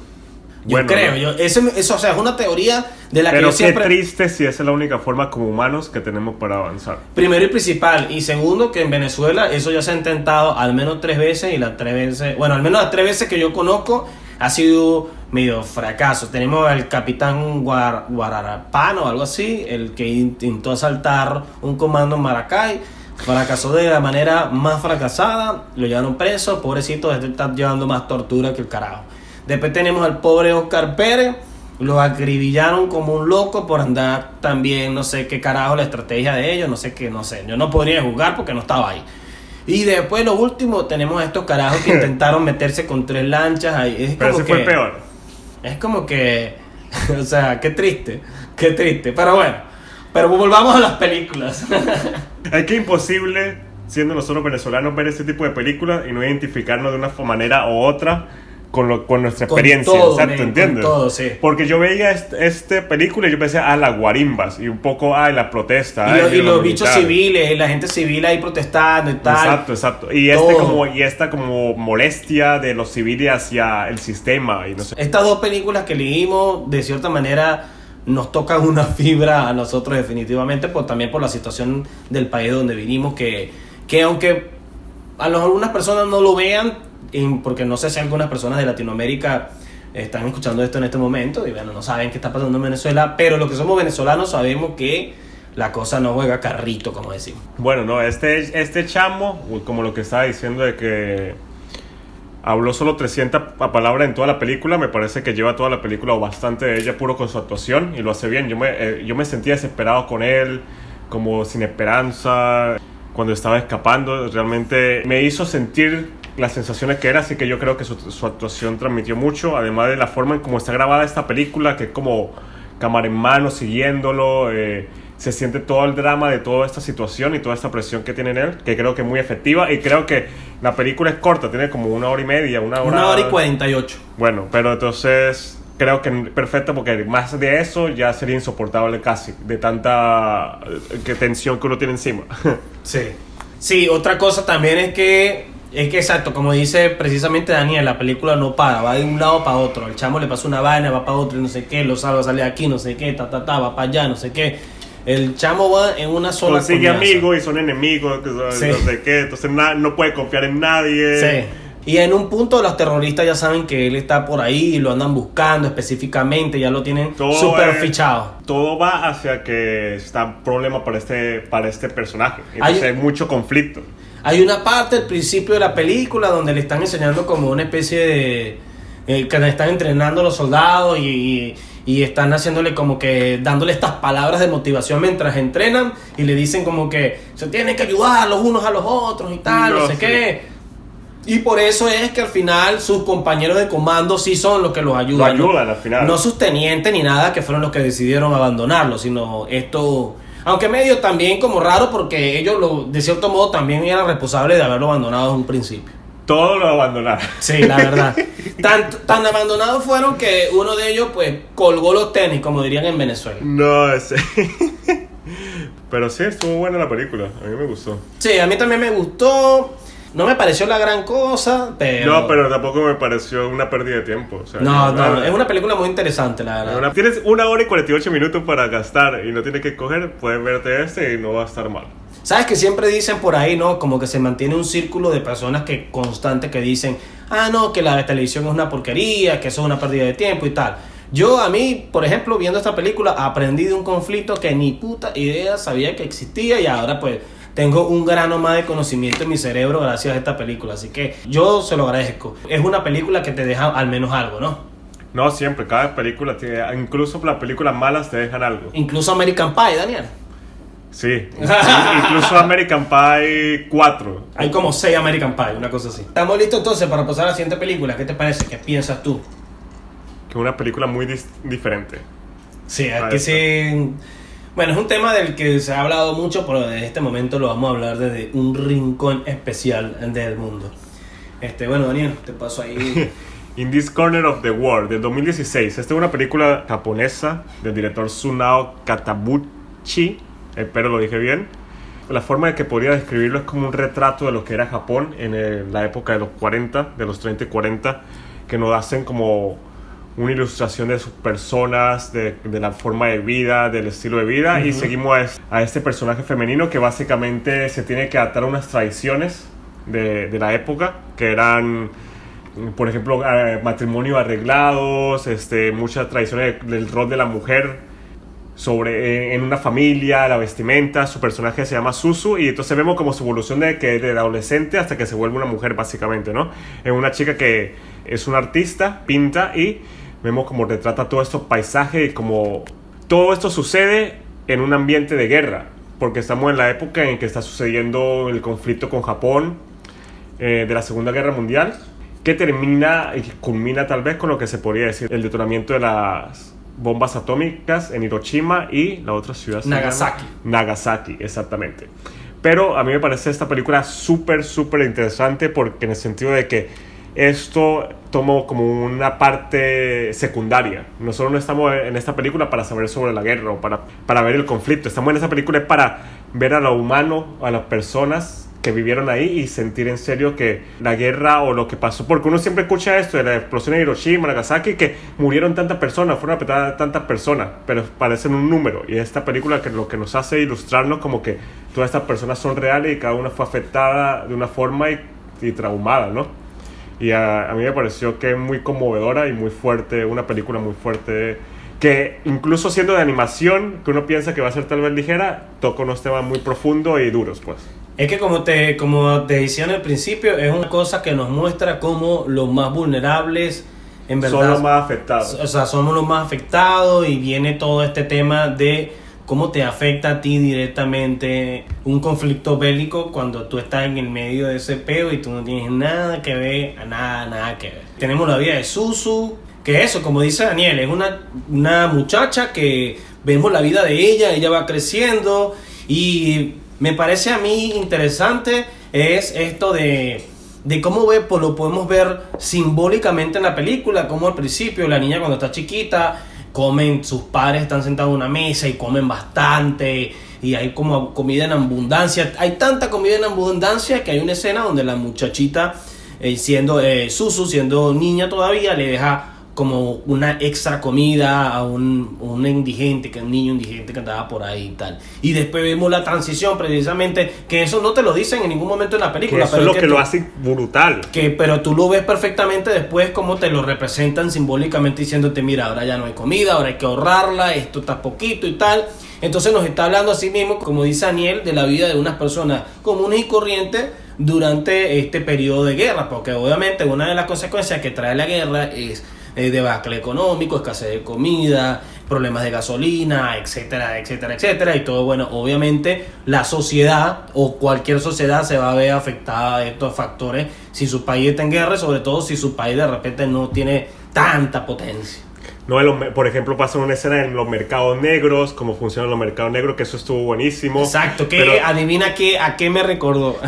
Yo creo, eso o sea, es una teoría de la que yo siempre... Pero qué triste si esa es la única forma como humanos que tenemos para avanzar. Primero y principal, y segundo que en Venezuela eso ya se ha intentado al menos 3 veces y las 3 veces, bueno, al menos las 3 veces que yo conozco ha sido medio fracaso. Tenemos al capitán Guararapano o algo así, el que intentó asaltar un comando en Maracay, fracasó de la manera más fracasada, lo llevaron preso, pobrecito, este está llevando más tortura que el carajo. Después tenemos al pobre Oscar Pérez, lo acribillaron como un loco por andar también, no sé qué carajo la estrategia de ellos, no sé, yo no podría jugar porque no estaba ahí. Y después lo último, tenemos a estos carajos que intentaron meterse con 3 lanchas ahí. Pero ese fue el peor. Es como que, o sea, qué triste, pero bueno, pero volvamos a las películas. Es que imposible, siendo nosotros venezolanos, ver este tipo de películas y no identificarnos de una manera u otra con nuestra experiencia, todo, exacto, ¿entiendes? Con todo, sí. Porque yo veía esta película y yo pensé, las guarimbas y un poco, la protesta. Y los bichos civiles, la gente civil ahí protestando y tal. Exacto. Y esta como molestia de los civiles hacia el sistema y no sé. Estas 2 películas que leímos, de cierta manera, nos tocan una fibra a nosotros definitivamente, también por la situación del país donde vivimos, que aunque algunas personas no lo vean, porque no sé si algunas personas de Latinoamérica están escuchando esto en este momento y bueno, no saben qué está pasando en Venezuela, pero los que somos venezolanos sabemos que la cosa no juega carrito, como decimos. Bueno, no, este chamo, como lo que estaba diciendo de que habló solo 300 palabras en toda la película, me parece que lleva toda la película o bastante de ella puro con su actuación y lo hace bien. Yo me sentía desesperado con él, como sin esperanza cuando estaba escapando. Realmente me hizo sentir las sensaciones que era, así que yo creo que su actuación transmitió mucho, además de la forma en cómo está grabada esta película, que es como cámara en mano siguiéndolo, se siente todo el drama de toda esta situación y toda esta presión que tiene en él, que creo que es muy efectiva, y creo que la película es corta, tiene como 1 hora y media, 1 hora... 1 hora y 48. Bueno, pero entonces creo que es perfecta, porque más de eso ya sería insoportable casi, de tanta tensión que uno tiene encima. Sí, otra cosa también es que exacto, como dice precisamente Daniel, la película no para, va de un lado para otro. Al chamo le pasa una vaina, va para otro y no sé qué, lo salva, sale de aquí, no sé qué, va para allá, no sé qué. El chamo va en una sola consigue coñaza. amigos y son enemigos, que son, Sí. no sé qué, entonces no puede confiar en nadie. Sí. Y en un punto los terroristas ya saben que él está por ahí y lo andan buscando específicamente, ya lo tienen súper fichado. Todo va hacia que está un problema para este personaje. Entonces hay mucho conflicto. Hay una parte al principio de la película donde le están enseñando como una especie de... que le están entrenando a los soldados y están haciéndole como que dándole estas palabras de motivación mientras entrenan y le dicen como que se tienen que ayudar los unos a los otros y tal, no sé sí. qué. Y por eso es que al final sus compañeros de comando sí son los que los ayudan. Lo ayudan al final. No sus tenientes ni nada que fueron los que decidieron abandonarlo, sino esto... Aunque medio también como raro porque ellos de cierto modo también eran responsables de haberlo abandonado desde un principio. Todo lo abandonaron. Sí, la verdad. Tan abandonados fueron que uno de ellos pues colgó los tenis, como dirían en Venezuela. No, ese. Pero sí, estuvo buena la película. A mí me gustó. Sí, a mí también me gustó. No me pareció la gran cosa, pero... No, pero tampoco me pareció una pérdida de tiempo. O sea, No, es una película muy interesante, la verdad. Tienes 1 hora y 48 minutos para gastar y no tienes que coger, puedes verte y no va a estar mal. ¿Sabes que siempre dicen por ahí, no? Como que se mantiene un círculo de personas constante que dicen, no, que la televisión es una porquería, que eso es una pérdida de tiempo y tal. A mí, por ejemplo, viendo esta película, aprendí de un conflicto que ni puta idea sabía que existía y ahora pues tengo un grano más de conocimiento en mi cerebro gracias a esta película. Así que yo se lo agradezco. Es una película que te deja al menos algo, ¿no? No, siempre, cada película tiene, incluso las películas malas te dejan algo. Incluso American Pie, Daniel. Sí, incluso American Pie 4. Hay como 6 American Pie, una cosa así. Estamos listos entonces para pasar a la siguiente película. ¿Qué te parece? ¿Qué piensas tú? Que es una película muy diferente. Sí, es que sí. Bueno, es un tema del que se ha hablado mucho, pero en este momento lo vamos a hablar desde un rincón especial del mundo. Bueno, Daniel, te paso ahí. In This Corner of the World, del 2016. Esta es una película japonesa del director Sunao Katabuchi. Espero lo dije bien. La forma de que podría describirlo es como un retrato de lo que era Japón en la época de los 40, de los 30 y 40, que nos hacen como una ilustración de sus personas, de la forma de vida, del estilo de vida. Y seguimos a este personaje femenino que básicamente se tiene que adaptar a unas tradiciones de la época, que eran, por ejemplo, matrimonios arreglados, muchas tradiciones del rol de la mujer en una familia, la vestimenta. Su personaje se llama Suzu y entonces vemos como su evolución de adolescente hasta que se vuelve una mujer, básicamente, ¿no? Es una chica que es una artista, pinta, y vemos como retrata todos estos paisajes y como todo esto sucede en un ambiente de guerra, porque estamos en la época en que está sucediendo el conflicto con Japón de la Segunda Guerra Mundial, que termina y culmina tal vez con lo que se podría decir el detonamiento de las bombas atómicas en Hiroshima y la otra ciudad Nagasaki, exactamente. Pero a mí me parece esta película súper interesante, porque en el sentido de que esto toma como una parte secundaria. Nosotros no estamos en esta película para saber sobre la guerra o para ver el conflicto. Estamos en esta película para ver a lo humano, a las personas que vivieron ahí y sentir en serio que la guerra o lo que pasó, porque uno siempre escucha esto de la explosión de Hiroshima, Nagasaki, que murieron tantas personas, fueron afectadas tantas personas, pero parecen un número. Y esta película que lo que nos hace ilustrarnos como que todas estas personas son reales y cada una fue afectada de una forma y traumada, ¿no? Y a mí me pareció que es muy conmovedora y muy fuerte, una película muy fuerte, que incluso siendo de animación, que uno piensa que va a ser tal vez ligera, toca unos temas muy profundos y duros, pues. Es que como te decía en el principio, es una cosa que nos muestra cómo los más vulnerables, en verdad, son los más afectados. O sea, somos los más afectados, y viene todo este tema de cómo te afecta a ti directamente un conflicto bélico cuando tú estás en el medio de ese peo y tú no tienes nada que ver, nada que ver. Tenemos la vida de Suzu, que eso, como dice Daniel, es una muchacha que vemos la vida de ella va creciendo, y me parece a mí interesante es esto de cómo lo podemos ver simbólicamente en la película, como al principio la niña cuando está chiquita comen, sus padres están sentados en una mesa y comen bastante, y hay como comida en abundancia. Hay tanta comida en abundancia que hay una escena donde la muchachita, Suzu, siendo niña todavía, le deja como una extra comida a un indigente, que un niño indigente que andaba por ahí y tal. Y después vemos la transición, precisamente, que eso no te lo dicen en ningún momento en la película. Que eso pero es lo que lo hace brutal. Pero tú lo ves perfectamente después como te lo representan simbólicamente diciéndote, mira, ahora ya no hay comida, ahora hay que ahorrarla, esto está poquito y tal. Entonces nos está hablando así mismo, como dice Daniel, de la vida de unas personas comunes y corrientes durante este periodo de guerra, porque obviamente una de las consecuencias que trae la guerra es debacle económico, escasez de comida, problemas de gasolina, etcétera, etcétera, etcétera, y todo, bueno, obviamente la sociedad o cualquier sociedad se va a ver afectada de estos factores si su país está en guerra, y sobre todo si su país de repente no tiene tanta potencia. No, por ejemplo, pasa una escena en los mercados negros, cómo funcionan los mercados negros, que eso estuvo buenísimo. Exacto, adivina a qué me recordó.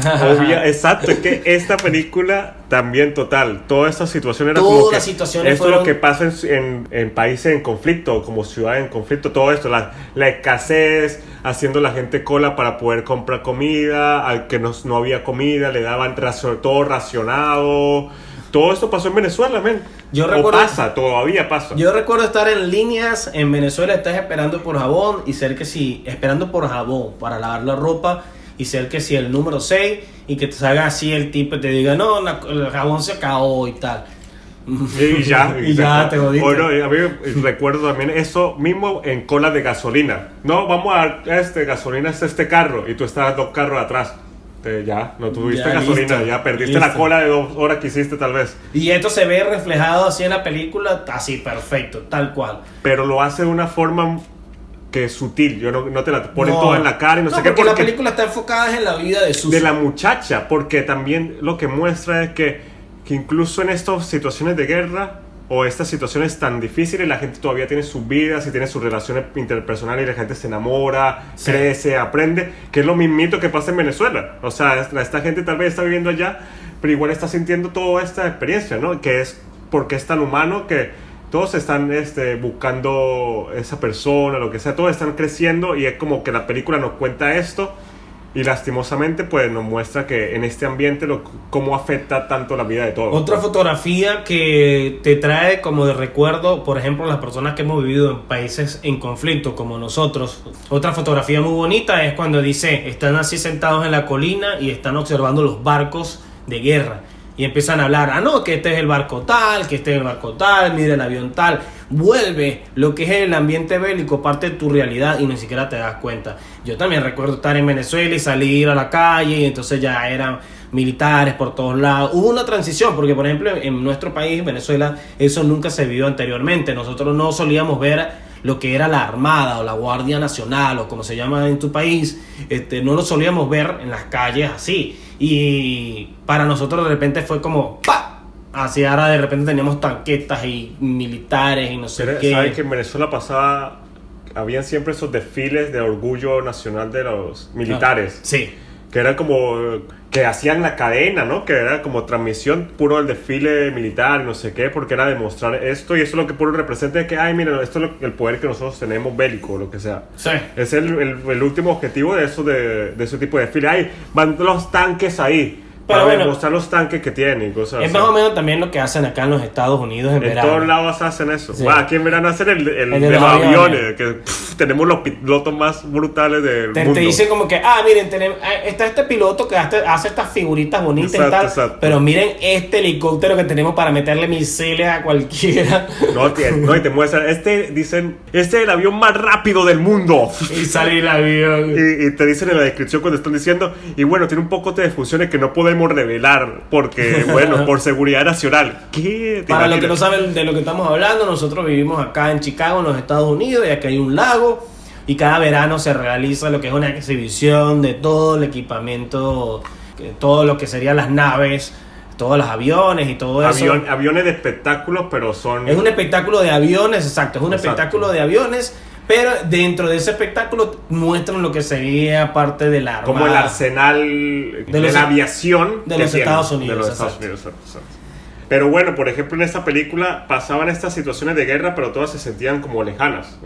Exacto, es que esta película también total, toda esta situación era todas como que las situaciones esto fueron... es lo que pasa en países en conflicto, como ciudades en conflicto, todo esto, la escasez, haciendo la gente cola para poder comprar comida, al que no había comida, le daban todo racionado. Todo esto pasó en Venezuela, men. Todavía pasa. Yo recuerdo estar en líneas en Venezuela, estás esperando por jabón y ser que si, esperando por jabón para lavar la ropa y ser que si el número 6 y que te salga así el tipo y te diga, no, el jabón se acabó y tal. Y ya te jodiste. Bueno, a mí recuerdo también eso mismo en cola de gasolina. No, vamos a gasolina es este carro y tú estás 2 carros atrás. Ya, no tuviste gasolina, listo, ya perdiste la cola de 2 horas que hiciste tal vez. Y esto se ve reflejado así en la película, así perfecto, tal cual. Pero lo hace de una forma que es sutil, no te la ponen toda en la cara y no sé qué. Porque la película está enfocada en la vida de la muchacha, porque también lo que muestra es que incluso en estas situaciones de guerra o estas situaciones tan difíciles, la gente todavía tiene sus vidas y tiene sus relaciones interpersonales y la gente se enamora, crece, aprende, que es lo mismito que pasa en Venezuela. O sea, esta gente tal vez está viviendo allá, pero igual está sintiendo toda esta experiencia, ¿no? Que es porque es tan humano que todos están buscando esa persona, lo que sea, todos están creciendo y es como que la película nos cuenta esto. Y lastimosamente pues nos muestra que en este ambiente cómo afecta tanto la vida de todos. Otra fotografía que te trae como de recuerdo, por ejemplo, las personas que hemos vivido en países en conflicto como nosotros. Otra fotografía muy bonita es cuando dice, están así sentados en la colina y están observando los barcos de guerra. Y empiezan a hablar, no, que este es el barco tal, que este es el barco tal, mira el avión tal. Vuelve lo que es el ambiente bélico, parte de tu realidad y ni siquiera te das cuenta. Yo también recuerdo estar en Venezuela y salir a la calle y entonces ya eran militares por todos lados. Hubo una transición porque, por ejemplo, en nuestro país, Venezuela, eso nunca se vivió anteriormente. Nosotros no solíamos ver lo que era la Armada o la Guardia Nacional o como se llama en tu país, no lo solíamos ver en las calles así. Y para nosotros de repente fue como ¡pa! Así ahora de repente teníamos tanquetas y militares y no sé qué. ¿Sabes que en Venezuela pasaba? Habían siempre esos desfiles de orgullo nacional de los militares. Sí. Que era como que hacían la cadena, ¿no? Que era como transmisión puro del desfile militar, no sé qué, porque era demostrar esto y eso es lo que puro representa, que, ay, mira, esto es el poder que nosotros tenemos bélico, lo que sea. Sí. Es el último objetivo de ese tipo de desfile. Ay, van los tanques ahí. Pero para demostrar los tanques que tienen y cosas así. Es más o menos también lo que hacen acá en los Estados Unidos en verano. En todos lados hacen eso. Sí. Aquí en verano hacen el de los aviones, que tenemos los pilotos más brutales del mundo. Te dicen como que, miren, está este piloto que hace estas figuritas bonitas y tal, exacto. Pero miren este helicóptero que tenemos para meterle misiles a cualquiera. No, y te muestran, dicen, este es el avión más rápido del mundo. Y sale el avión. Y te dicen en la descripción cuando están diciendo, y bueno, tiene un poco de funciones que no podemos revelar porque, bueno, por seguridad nacional. ¿Qué? Para los que no saben de lo que estamos hablando, nosotros vivimos acá en Chicago, en los Estados Unidos, y aquí hay un lago y cada verano se realiza lo que es una exhibición de todo el equipamiento, todo lo que serían las naves, todos los aviones y todo eso. Aviones de espectáculos, pero son... Es un espectáculo de aviones, exacto, es un espectáculo de aviones. Pero dentro de ese espectáculo muestran lo que sería parte de la Armada. Como el arsenal de la aviación de los Estados Unidos. Pero bueno, por ejemplo, en esta película pasaban estas situaciones de guerra, pero todas se sentían como lejanas,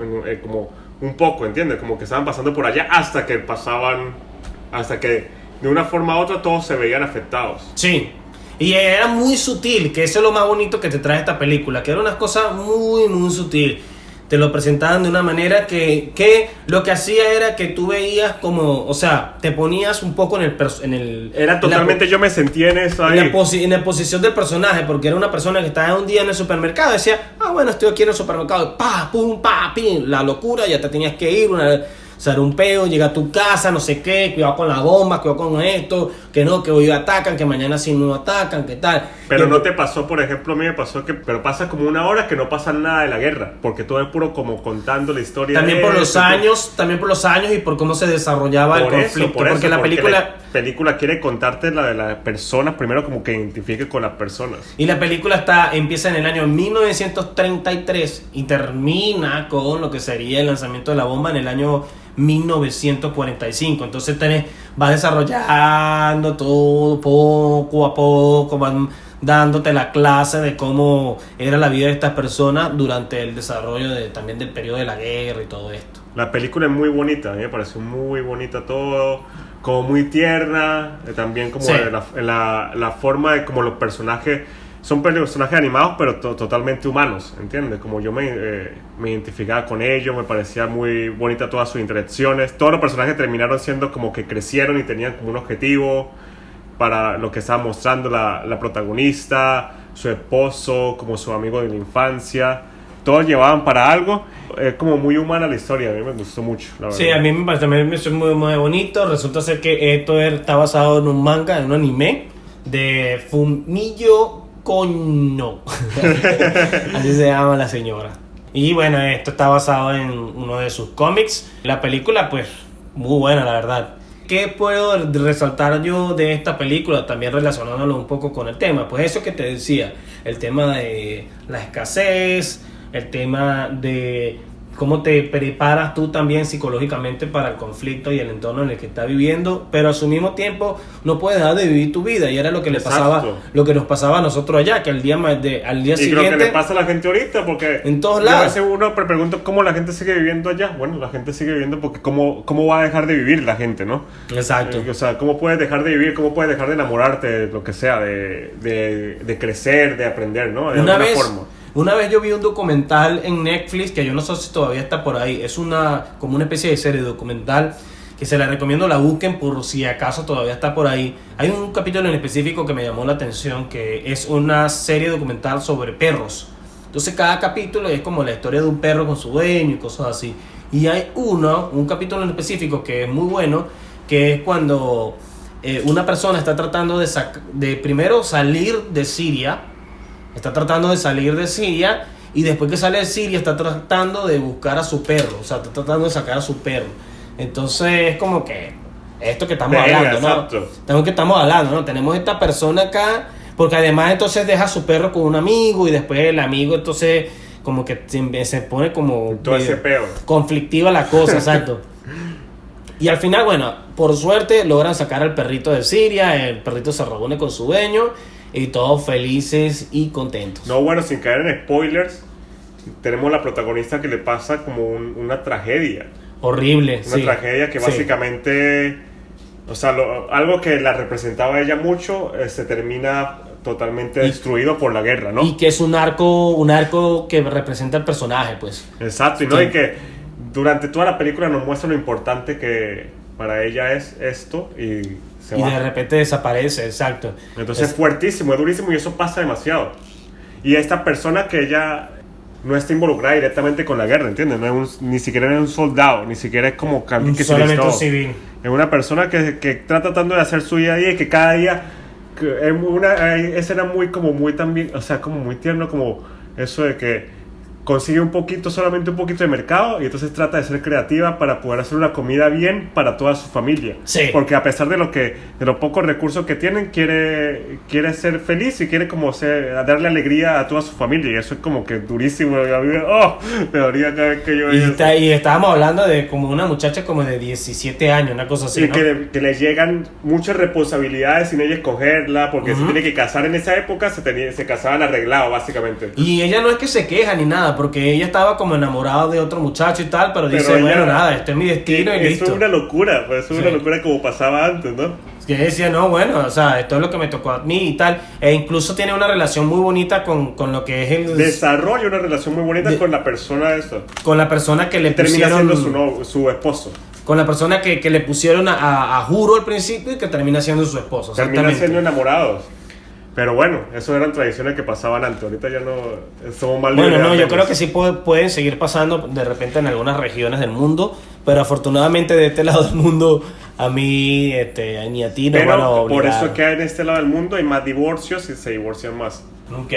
como un poco, ¿entiendes? Como que estaban pasando por allá hasta que de una forma u otra todos se veían afectados. Sí. Y era muy sutil, que eso es lo más bonito que te trae esta película, que era una cosa muy, muy sutil. Te lo presentaban de una manera que lo que hacía era que tú veías como, o sea, te ponías un poco en el Era totalmente, yo me sentía en eso ahí. En la posición del personaje, porque era una persona que estaba un día en el supermercado y decía, bueno, estoy aquí en el supermercado, pa, pum, pa, pim, la locura, ya te tenías que ir, hacer un peo, llega a tu casa, no sé qué, cuidado con la bomba, cuidado con esto, que no, que hoy atacan, que mañana sí no atacan, que tal. Pero no te pasó, por ejemplo, a mí me pasó que, pero pasa como una hora que no pasa nada de la guerra, porque todo es puro como contando la historia. También por los años y por cómo se desarrollaba el conflicto, porque la película quiere contarte la de las personas, primero como que identifique con las personas. Y la película empieza en el año 1933 y termina con lo que sería el lanzamiento de la bomba en el año 1945. Entonces vas desarrollando todo poco a poco, van dándote la clase de cómo era la vida de estas personas durante el desarrollo también del periodo de la guerra y todo esto. La película es muy bonita, a mí me pareció muy bonita todo, como muy tierna, también como sí. la forma de como los personajes. Son personajes animados, pero totalmente humanos, ¿entiendes? Como yo me identificaba con ellos, me parecía muy bonita todas sus interacciones. Todos los personajes terminaron siendo como que crecieron y tenían como un objetivo para lo que estaba mostrando la protagonista, su esposo, como su amigo de la infancia. Todos llevaban para algo. Es como muy humana la historia, a mí me gustó mucho, la verdad. Sí, a mí me parece muy, muy bonito. Resulta ser que esto está basado en un manga, en un anime de Fumio Kono. Así se llama la señora. Y bueno, esto está basado en uno de sus cómics. La película, pues, muy buena, la verdad. ¿Qué puedo resaltar yo de esta película? También relacionándolo un poco con el tema. Pues eso que te decía, el tema de la escasez, el tema de cómo te preparas tú también psicológicamente para el conflicto y el entorno en el que estás viviendo, pero a su mismo tiempo no puedes dejar de vivir tu vida, y era lo que lo que nos pasaba a nosotros allá, que al día siguiente, y lo que le pasa a la gente ahorita, porque en todos lados. A veces uno me pregunta cómo la gente sigue viviendo allá. Bueno, la gente sigue viviendo porque cómo va a dejar de vivir la gente, ¿no? Exacto. O sea, cómo puedes dejar de vivir, cómo puedes dejar de enamorarte, de lo que sea, de crecer, de aprender, ¿no? De alguna forma. Una vez yo vi un documental en Netflix, que yo no sé si todavía está por ahí, es como una especie de serie documental que se la recomiendo, la busquen por si acaso todavía está por ahí. Hay un capítulo en específico que me llamó la atención, que es una serie documental sobre perros. Entonces cada capítulo es como la historia de un perro con su dueño y cosas así. Y hay un capítulo en específico que es muy bueno, que es cuando una persona está tratando de primero salir de Siria. Está tratando de salir de Siria, y después que sale de Siria está tratando de buscar a su perro, o sea, está tratando de sacar a su perro. Entonces es como que esto que estamos hablando, ¿no? Tenemos esta persona acá, porque además entonces deja a su perro con un amigo, y después el amigo entonces como que se pone como todo ese peo, conflictiva la cosa, exacto. Y al final, bueno, por suerte logran sacar al perrito de Siria, el perrito se reúne con su dueño, y todos felices y contentos. No, bueno, sin caer en spoilers, tenemos la protagonista que le pasa como una tragedia. Horrible, Una tragedia que básicamente, o sea, algo que la representaba a ella mucho, se termina totalmente destruido por la guerra, ¿no? Y que es un arco que representa el personaje, pues. Exacto, y que durante toda la película nos muestra lo importante que para ella es esto, y de repente desaparece, exacto. Entonces es fuertísimo, es durísimo, y eso pasa demasiado. Y esta persona que ella no está involucrada directamente con la guerra, ¿entiendes? Ni siquiera es un soldado, ni siquiera es como alguien que solamente un civil. Es una persona que está tratando de hacer su día a día, y que cada día ese era muy también, o sea, como muy tierno, como eso de que consigue solamente un poquito de mercado, y entonces trata de ser creativa para poder hacer una comida bien para toda su familia. Sí. Porque a pesar de los pocos recursos que tienen, quiere ser feliz, y quiere como darle alegría a toda su familia, y eso es como que durísimo. A mí me dolía cada vez que yo veía eso. Y estábamos hablando de como una muchacha como de 17 años, una cosa así, y ¿no? que le llegan muchas responsabilidades sin ella escogerla, porque se tiene que casar. En esa época se casaban arreglados, básicamente. Y ella no es que se queja ni nada, porque ella estaba como enamorada de otro muchacho y tal, pero dice, ella, bueno, nada, este es mi destino y listo. Eso es una locura, pues eso es una locura como pasaba antes, ¿no? Que decía, no, bueno, o sea, esto es lo que me tocó a mí y tal. E incluso tiene una relación muy bonita con lo que es el... Desarrolla una relación muy bonita con la persona esto. Con la persona que le termina pusieron... siendo su esposo. Con la persona que le pusieron a juro al principio y que termina siendo su esposo. Termina siendo enamorados. Pero bueno, eso eran tradiciones que pasaban antes. Ahorita ya no somos más libres. Bueno, no, yo creo que sí pueden seguir pasando de repente en algunas regiones del mundo, pero afortunadamente de este lado del mundo a mí ni a ti no van a obligar. Por eso es que en este lado del mundo hay más divorcios y se divorcian más. Ok.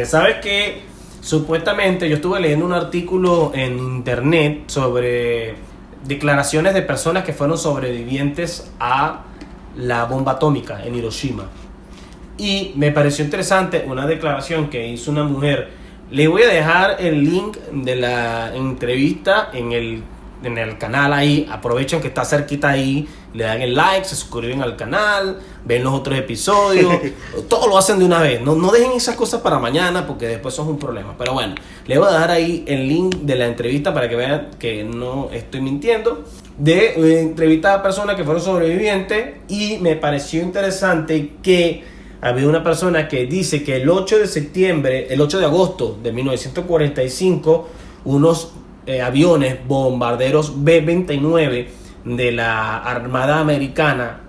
¿Sabes qué? Supuestamente yo estuve leyendo un artículo en internet sobre declaraciones de personas que fueron sobrevivientes a la bomba atómica en Hiroshima. Y me pareció interesante una declaración que hizo una mujer. Le voy a dejar el link de la entrevista en el canal ahí. Aprovechen que está cerquita ahí, le dan el like, se suscriben al canal, ven los otros episodios. Todo lo hacen de una vez. No dejen esas cosas para mañana porque después son un problema. Pero bueno, le voy a dejar ahí el link de la entrevista para que vean que no estoy mintiendo. De entrevista a personas que fueron sobrevivientes, y me pareció interesante que había una persona que dice que el 8 de agosto de 1945, unos aviones bombarderos B-29 de la Armada Americana,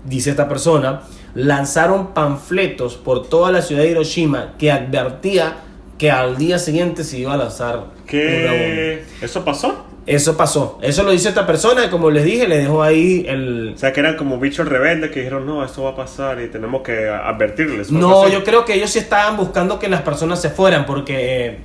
dice esta persona, lanzaron panfletos por toda la ciudad de Hiroshima que advertía que al día siguiente se iba a lanzar una bomba. ¿Eso pasó? Eso pasó, eso lo dice esta persona y como les dije, le dejo ahí el... O sea, que eran como bichos rebeldes que dijeron, no, esto va a pasar y tenemos que advertirles. No, yo creo que ellos sí estaban buscando que las personas se fueran porque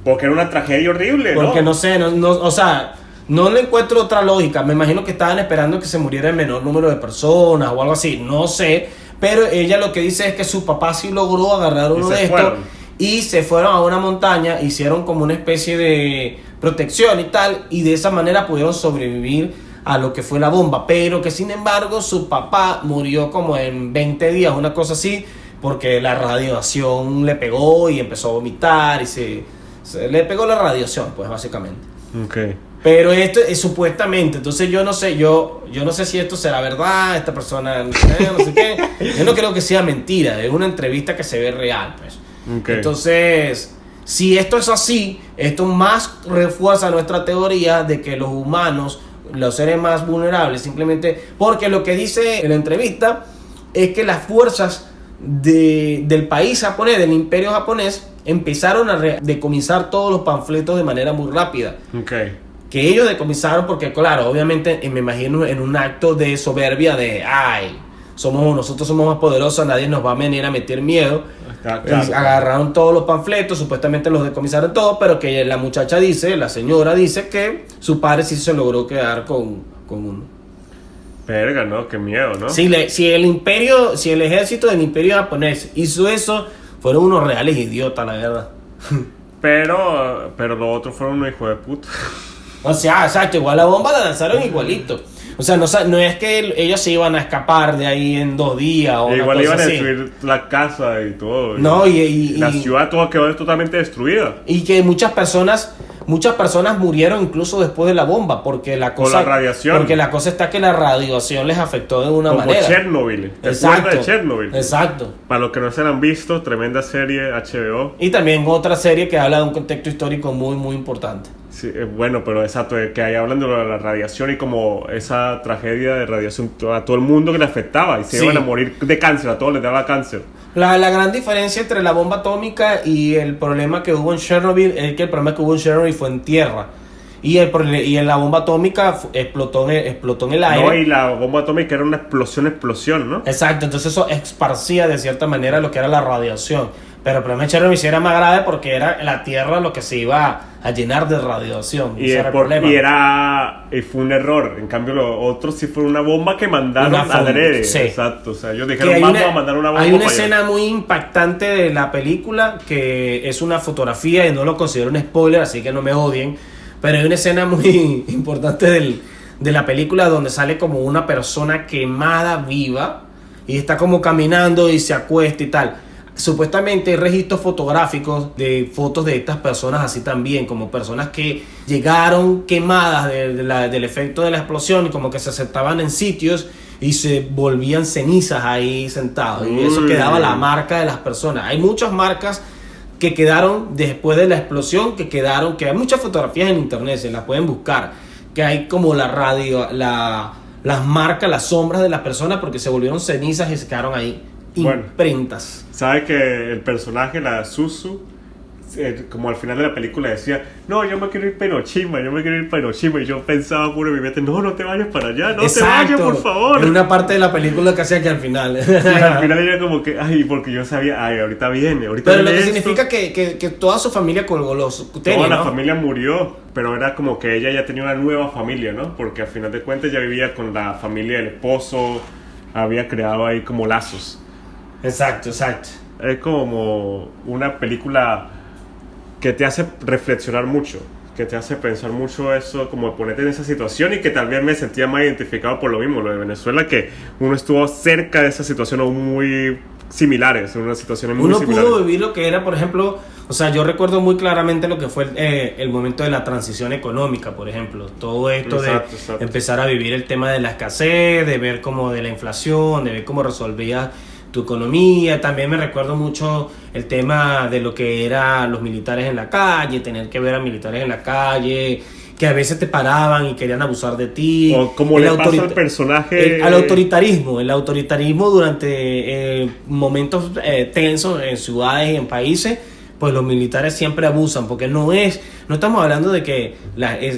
era una tragedia horrible, ¿no? Porque no sé, o sea, no le encuentro otra lógica. Me imagino que estaban esperando que se muriera el menor número de personas o algo así, no sé. Pero ella lo que dice es que su papá sí logró agarrar uno de estos y se fueron a una montaña, hicieron como una especie de protección y tal, y de esa manera pudieron sobrevivir a lo que fue la bomba, pero que sin embargo su papá murió como en 20 días, una cosa así, porque la radiación le pegó y empezó a vomitar y se le pegó la radiación, pues básicamente. Okay. Pero esto es supuestamente, entonces yo no sé si esto será verdad, esta persona no sé qué, yo no creo que sea mentira, es una entrevista que se ve real, pues. Okay. Entonces, si esto es así, esto más refuerza nuestra teoría de que los humanos, los seres más vulnerables, simplemente porque lo que dice en la entrevista es que las fuerzas del país japonés, del imperio japonés, empezaron a decomisar todos los panfletos de manera muy rápida. Okay. Que ellos decomisaron porque, claro, obviamente me imagino en un acto de soberbia de, nosotros somos más poderosos, nadie nos va a venir a meter miedo. Claro. Agarraron todos los panfletos, supuestamente los decomisaron todos, pero que la señora dice que su padre sí se logró quedar con uno. Verga, ¿no? Qué miedo, ¿no? Si el ejército del imperio japonés hizo eso, fueron unos reales idiotas, la verdad. Pero los otros fueron unos hijos de puta. O sea, exacto, igual la bomba la lanzaron igualito. O sea, no es que ellos se iban a escapar de ahí en 2 días o una igual cosa iban a así. Destruir la casa y todo. No, la ciudad toda quedó totalmente destruida. Y que muchas personas murieron incluso después de la bomba porque la cosa... Por la radiación. Porque la cosa está que la radiación les afectó de una manera. Como Chernobyl. Exacto. De Chernobyl. Exacto. Para los que no se la han visto, tremenda serie HBO. Y también otra serie que habla de un contexto histórico muy, muy importante. Sí, bueno, pero exacto, que ahí hablan de la radiación y como esa tragedia de radiación a todo el mundo que le afectaba y se iban a morir de cáncer, a todos les daba cáncer. La gran diferencia entre la bomba atómica y el problema que hubo en Chernobyl es que el problema que hubo en Chernobyl fue en tierra. Y en la bomba atómica explotó en el aire. No, y la bomba atómica era una explosión, ¿no? Exacto, entonces eso esparcía de cierta manera lo que era la radiación. Pero el problema de Chernobyl sí era más grave porque era la tierra lo que se iba a llenar de radiación. Y fue un error. En cambio, los otros sí fue una bomba que mandaron adrede. Sí. Exacto. O sea, ellos dijeron, vamos a mandar una bomba. Hay una escena muy impactante de la película que es una fotografía y no lo considero un spoiler, así que no me odien. Pero hay una escena muy importante de la película donde sale como una persona quemada viva y está como caminando y se acuesta y tal. supuestamente hay registros fotográficos de fotos de estas personas así también, como personas que llegaron quemadas del efecto de la explosión y como que se sentaban en sitios y se volvían cenizas ahí sentados. Y eso quedaba la marca de las personas. Hay muchas marcas que quedaron después de la explosión, que hay muchas fotografías en internet, se las pueden buscar, que hay como las marcas, las sombras de las personas porque se volvieron cenizas y se quedaron ahí imprentas. ¿Sabe que el personaje, la Suzu, como al final de la película decía, no, yo me quiero ir para Hiroshima, y yo pensaba puro en mi mente, no te vayas para allá, no te vayas, por favor. En una parte de la película que hacía que al final. Sí, al final era como que, porque yo sabía, ahorita viene. Pero lo que significa que toda su familia colgó los tenis, toda la familia murió, pero era como que ella ya tenía una nueva familia, ¿no? Porque al final de cuentas ya vivía con la familia del esposo, había creado ahí como lazos. Exacto. Es como una película que te hace reflexionar mucho, que te hace pensar mucho eso, como ponerte en esa situación, y que también me sentía más identificado por lo mismo, lo de Venezuela, que uno estuvo cerca de esa situación o muy similares, en una situación muy similares. Uno pudo vivir lo que era, por ejemplo, o sea, yo recuerdo muy claramente lo que fue el momento de la transición económica, por ejemplo, todo esto exacto. Empezar a vivir el tema de la escasez, de ver cómo de la inflación, de ver cómo resolvía tu economía. También me recuerdo mucho el tema de lo que eran los militares en la calle, tener que ver a militares en la calle que a veces te paraban y querían abusar de ti, o como le pasa al personaje el autoritarismo durante momentos tensos en ciudades y en países, pues los militares siempre abusan, porque no estamos hablando de que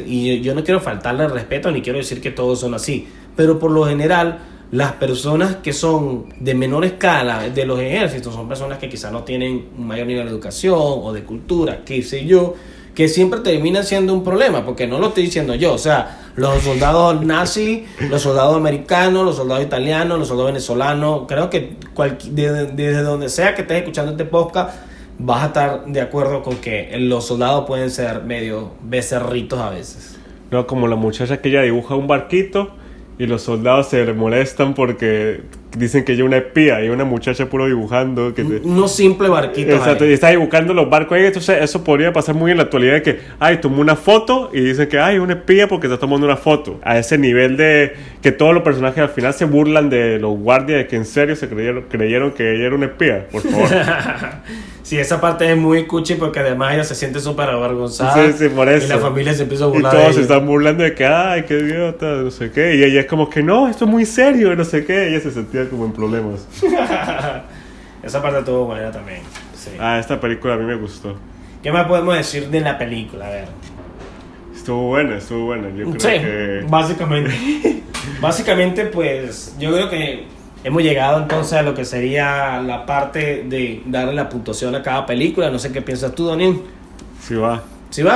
y yo no quiero faltarle al respeto ni quiero decir que todos son así, pero por lo general las personas que son de menor escala de los ejércitos son personas que quizás no tienen un mayor nivel de educación o de cultura, qué sé yo, que siempre terminan siendo un problema, porque no lo estoy diciendo yo, o sea, los soldados nazis, los soldados americanos, los soldados italianos, los soldados venezolanos, creo que desde donde sea que estés escuchando este podcast, vas a estar de acuerdo con que los soldados pueden ser medio becerritos a veces. No, como la muchacha que ella dibuja un barquito y los soldados se le molestan porque dicen que ella es una espía y una muchacha puro dibujando. Unos simples barquitos. Exacto, y está dibujando los barcos ahí. Entonces eso podría pasar muy en la actualidad de que, tomó una foto y dicen que, una espía porque está tomando una foto. A ese nivel de que todos los personajes al final se burlan de los guardias, de que en serio se creyeron que ella era una espía, por favor. Sí, esa parte es muy cuchi porque además ella se siente súper avergonzada. Sí, por eso. Y la familia se empieza a burlar. Y todos se están burlando de que, qué idiota, no sé qué. Y ella es como que, no, esto es muy serio, no sé qué. Ella se sentía como en problemas. Esa parte estuvo buena también. Sí. Esta película a mí me gustó. ¿Qué más podemos decir de la película? A ver. Estuvo buena. Yo creo que... Básicamente, pues, yo creo que hemos llegado entonces a lo que sería la parte de darle la puntuación a cada película. No sé qué piensas tú, Daniel. Sí va.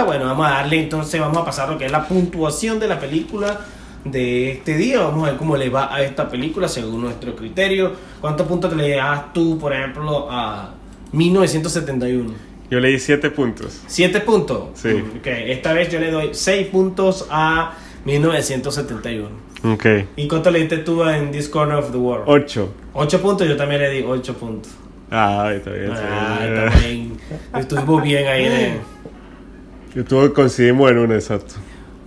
Bueno, vamos a darle entonces, vamos a pasar lo que es la puntuación de la película de este día. Vamos a ver cómo le va a esta película según nuestro criterio. ¿Cuántos puntos le das tú, por ejemplo, a 1971? Yo le di 7 puntos. ¿7 puntos? Sí. Okay. Esta vez yo le doy 6 puntos a 1971. Ok. ¿Y cuánto le diste tú en This Corner of the World? 8. 8 puntos, yo también le di 8 puntos. Está bien. Está bien. Estuvimos bien ahí coincidimos en una, exacto.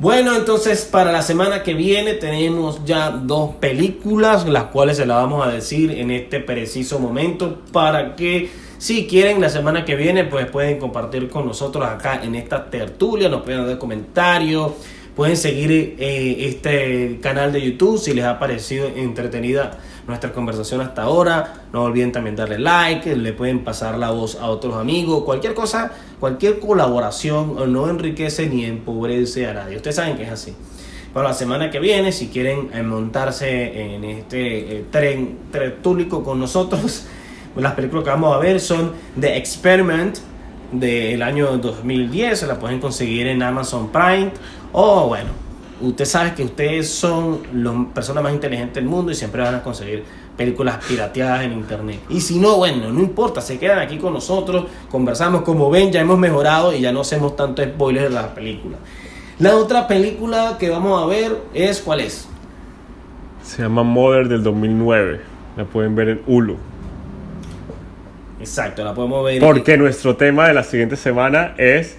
Bueno, entonces para la semana que viene tenemos ya 2 películas, las cuales se las vamos a decir en este preciso momento, para que si quieren la semana que viene pues pueden compartir con nosotros acá en esta tertulia, nos pueden dar comentarios, pueden seguir este canal de YouTube si les ha parecido entretenida nuestra conversación hasta ahora. No olviden también darle like, le pueden pasar la voz a otros amigos, cualquier cosa, cualquier colaboración no enriquece ni empobrece a nadie. Ustedes saben que es así. Para la semana que viene, si quieren montarse en este tren tertúlico con nosotros, las películas que vamos a ver son The Experiment del año 2010, se la pueden conseguir en Amazon Prime, o bueno, usted sabe que ustedes son las personas más inteligentes del mundo y siempre van a conseguir películas pirateadas en internet. Y si no, bueno, no importa, se quedan aquí con nosotros, conversamos. Como ven, ya hemos mejorado y ya no hacemos tanto spoilers de las películas. La otra película que vamos a ver es, ¿cuál es? Se llama Mother del 2009, la pueden ver en Hulu. Exacto, la podemos ver. Porque nuestro tema de la siguiente semana es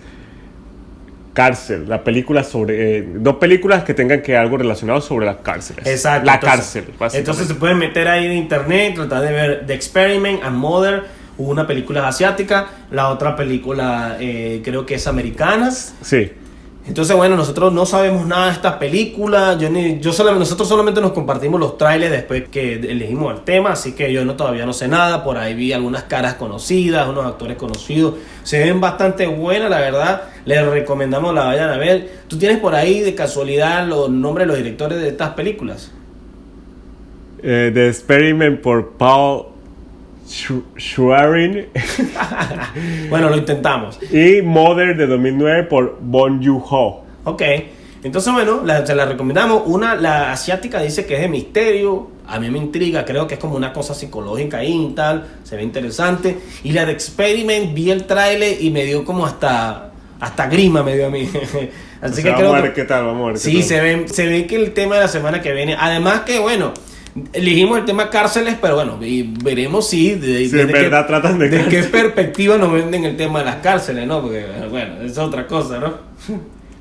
cárcel, la película sobre... dos películas que tengan que algo relacionado sobre las cárceles. Exacto. La cárcel, básicamente. Entonces se pueden meter ahí en internet, tratar de ver The Experiment and Mother, una película asiática, la otra película creo que es americana. Sí. Entonces, bueno, nosotros no sabemos nada de esta película. Nosotros solamente nos compartimos los trailers después que elegimos el tema, así que yo todavía no sé nada. Por ahí vi algunas caras conocidas, unos actores conocidos. Se ven bastante buenas, la verdad. Les recomendamos la vayan a ver. ¿Tú tienes por ahí de casualidad los nombres de los directores de estas películas? The Experiment por Paul Schrader. Bueno, lo intentamos. Y Mother de 2009 por Bong Joon-ho. Ok, entonces bueno, se la recomendamos. La asiática dice que es de misterio. A mí me intriga, creo que es como una cosa psicológica ahí y tal. Se ve interesante. Y la de Experiment, vi el tráiler y me dio como hasta grima me dio a mí. Así que creo vamos a ver qué tal, vamos a ver. Sí, se ve que el tema de la semana que viene. Además que bueno, elegimos el tema cárceles, pero bueno, y veremos si en verdad tratan de qué perspectiva nos venden el tema de las cárceles, ¿no? Porque bueno, es otra cosa, ¿no?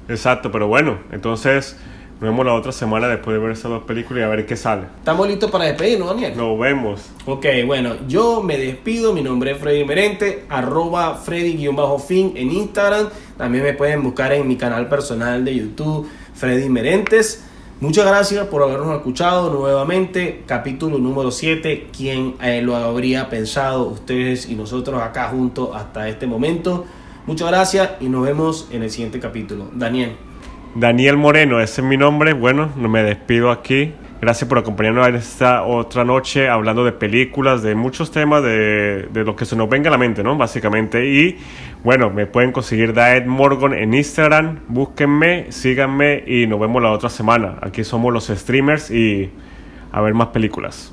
Exacto, pero bueno, entonces nos vemos la otra semana después de ver esas dos películas y a ver qué sale. ¿Estamos listos para despedirnos, Daniel? Nos vemos. Ok, bueno, yo me despido. Mi nombre es Freddy Merente, @Freddy_Fin en Instagram. También me pueden buscar en mi canal personal de YouTube, Freddy Merentes. Muchas gracias por habernos escuchado nuevamente. Capítulo número 7. ¿Quién lo habría pensado? Ustedes y nosotros acá juntos hasta este momento. Muchas gracias y nos vemos en el siguiente capítulo. Daniel Moreno, ese es mi nombre. Bueno, me despido aquí. Gracias por acompañarnos en esta otra noche hablando de películas, de muchos temas, de lo que se nos venga a la mente, ¿no? Básicamente. Y bueno, me pueden conseguir Daed Morgan en Instagram. Búsquenme, síganme y nos vemos la otra semana. Aquí somos los streamers y a ver más películas.